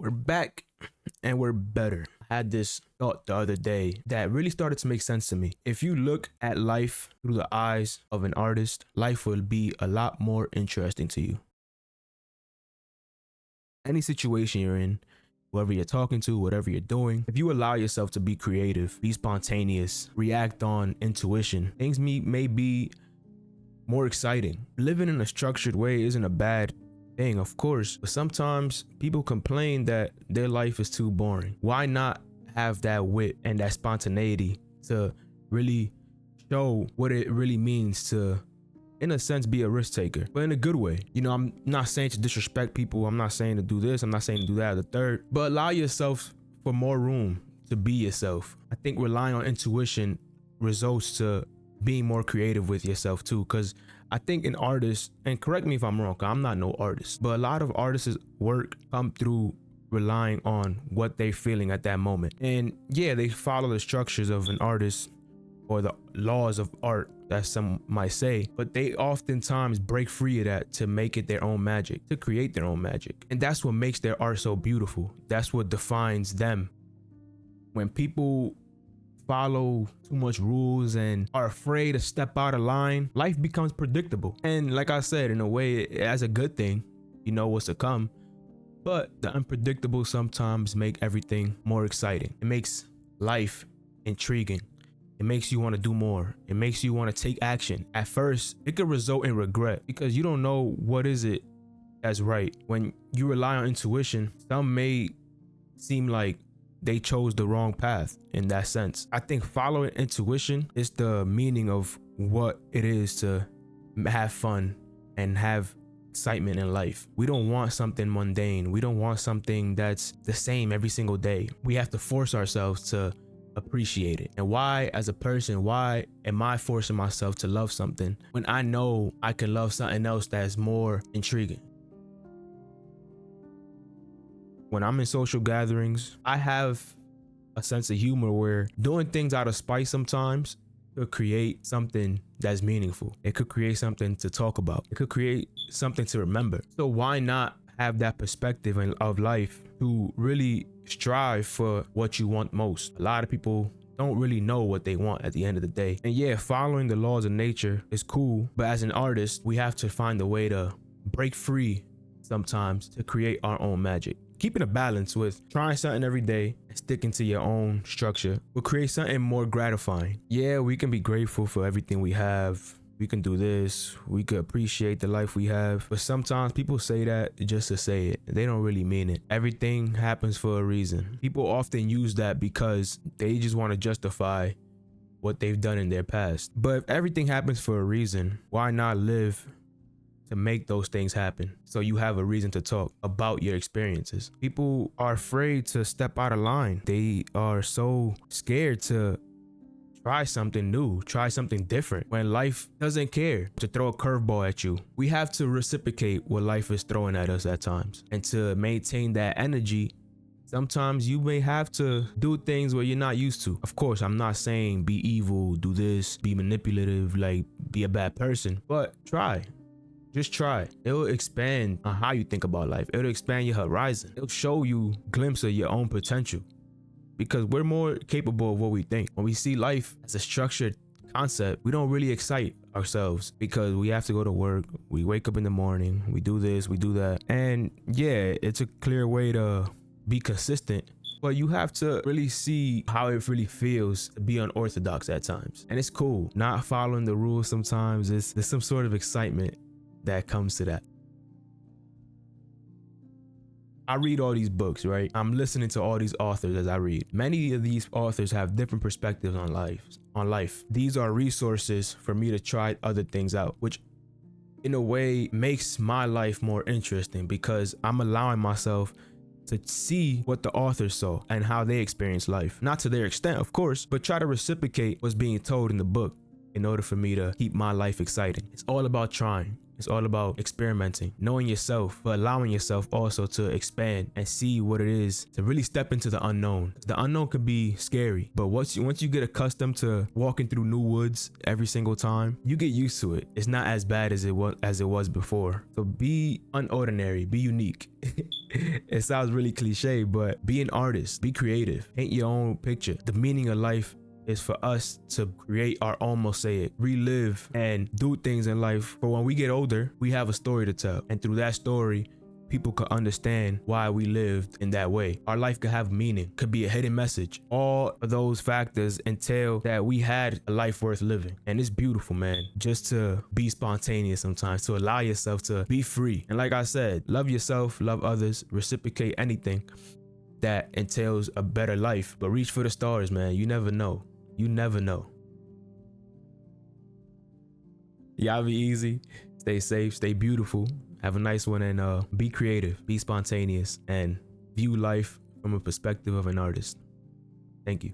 We're back and we're better. I had this thought the other day that really started to make sense to me. If you look at life through the eyes of an artist, life will be a lot more interesting to you. Any situation you're in, whoever you're talking to, whatever you're doing, if you allow yourself to be creative, be spontaneous, react on intuition, things may be more exciting. Living in a structured way isn't a bad thing, of course, but sometimes people complain that their life is too boring. Why not have that wit and that spontaneity to really show what it really means to, in a sense, be a risk taker, but in a good way? You know, I'm not saying to disrespect people. I'm not saying to do this. I'm not saying to do that or the third, but allow yourself for more room to be yourself. I think relying on intuition results to being more creative with yourself too, because I think an artist, and correct me if I'm wrong, 'cause I'm not no artist, but a lot of artists' work come through relying on what they're feeling at that moment. And yeah, they follow the structures of an artist or the laws of art, that some might say, but they oftentimes break free of that to make it their own magic, to create their own magic. And that's what makes their art so beautiful. That's what defines them. When people follow too much rules and are afraid to step out of line, life becomes predictable. And like I said, in a way, as a good thing, you know what's to come. But the unpredictable sometimes make everything more exciting. It makes life intriguing. It makes you want to do more. It makes you want to take action. At first, it could result in regret because you don't know what is it that's right. When you rely on intuition, some may seem like they chose the wrong path in that sense. I think following intuition is the meaning of what it is to have fun and have excitement in life. We don't want something mundane. We don't want something that's the same every single day. We have to force ourselves to appreciate it. And why, as a person, why am I forcing myself to love something when I know I can love something else that's more intriguing? When I'm in social gatherings, I have a sense of humor where doing things out of spite sometimes could create something that's meaningful. It could create something to talk about. It could create something to remember. So why not have that perspective of life to really strive for what you want most? A lot of people don't really know what they want at the end of the day. And yeah, following the laws of nature is cool, but as an artist, we have to find a way to break free sometimes to create our own magic. Keeping a balance with trying something every day and sticking to your own structure will create something more gratifying. Yeah, we can be grateful for everything we have. We can do this. We could appreciate the life we have. But sometimes people say that just to say it. They don't really mean it. Everything happens for a reason. People often use that because they just want to justify what they've done in their past. But if everything happens for a reason, why not live to make those things happen, so you have a reason to talk about your experiences? People are afraid to step out of line. They are so scared to try something new, try something different, when life doesn't care to throw a curveball at you. We have to reciprocate what life is throwing at us at times. And to maintain that energy, sometimes you may have to do things where you're not used to. Of course, I'm not saying be evil, do this, be manipulative, like be a bad person, but try. Just try. It'll expand on how you think about life. It'll expand your horizon. It'll show you a glimpse of your own potential, because we're more capable of what we think. When we see life as a structured concept, we don't really excite ourselves because we have to go to work. We wake up in the morning, we do this, we do that. And yeah, it's a clear way to be consistent, but you have to really see how it really feels to be unorthodox at times. And it's cool. Not following the rules sometimes, there's some sort of excitement that comes to that. I read all these books, right? I'm listening to all these authors as I read. Many of these authors have different perspectives on life. These are resources for me to try other things out, which in a way makes my life more interesting, because I'm allowing myself to see what the authors saw and how they experience life. Not to their extent, of course, but try to reciprocate what's being told in the book in order for me to keep my life exciting. It's all about trying. It's all about experimenting, knowing yourself, but allowing yourself also to expand and see what it is to really step into the unknown. The unknown could be scary, but once you get accustomed to walking through new woods every single time, you get used to it. It's not as bad as it was before. So be unordinary, be unique. It sounds really cliche, but be an artist, be creative, paint your own picture. The meaning of life is for us to create our own mosaic, relive and do things in life. For when we get older, we have a story to tell. And through that story, people could understand why we lived in that way. Our life could have meaning, could be a hidden message. All of those factors entail that we had a life worth living. And it's beautiful, man, just to be spontaneous sometimes, to allow yourself to be free. And like I said, love yourself, love others, reciprocate anything that entails a better life. But reach for the stars, man. You never know. You never know. Y'all be easy, stay safe, stay beautiful, have a nice one, and be creative, be spontaneous, and view life from a perspective of an artist. Thank you.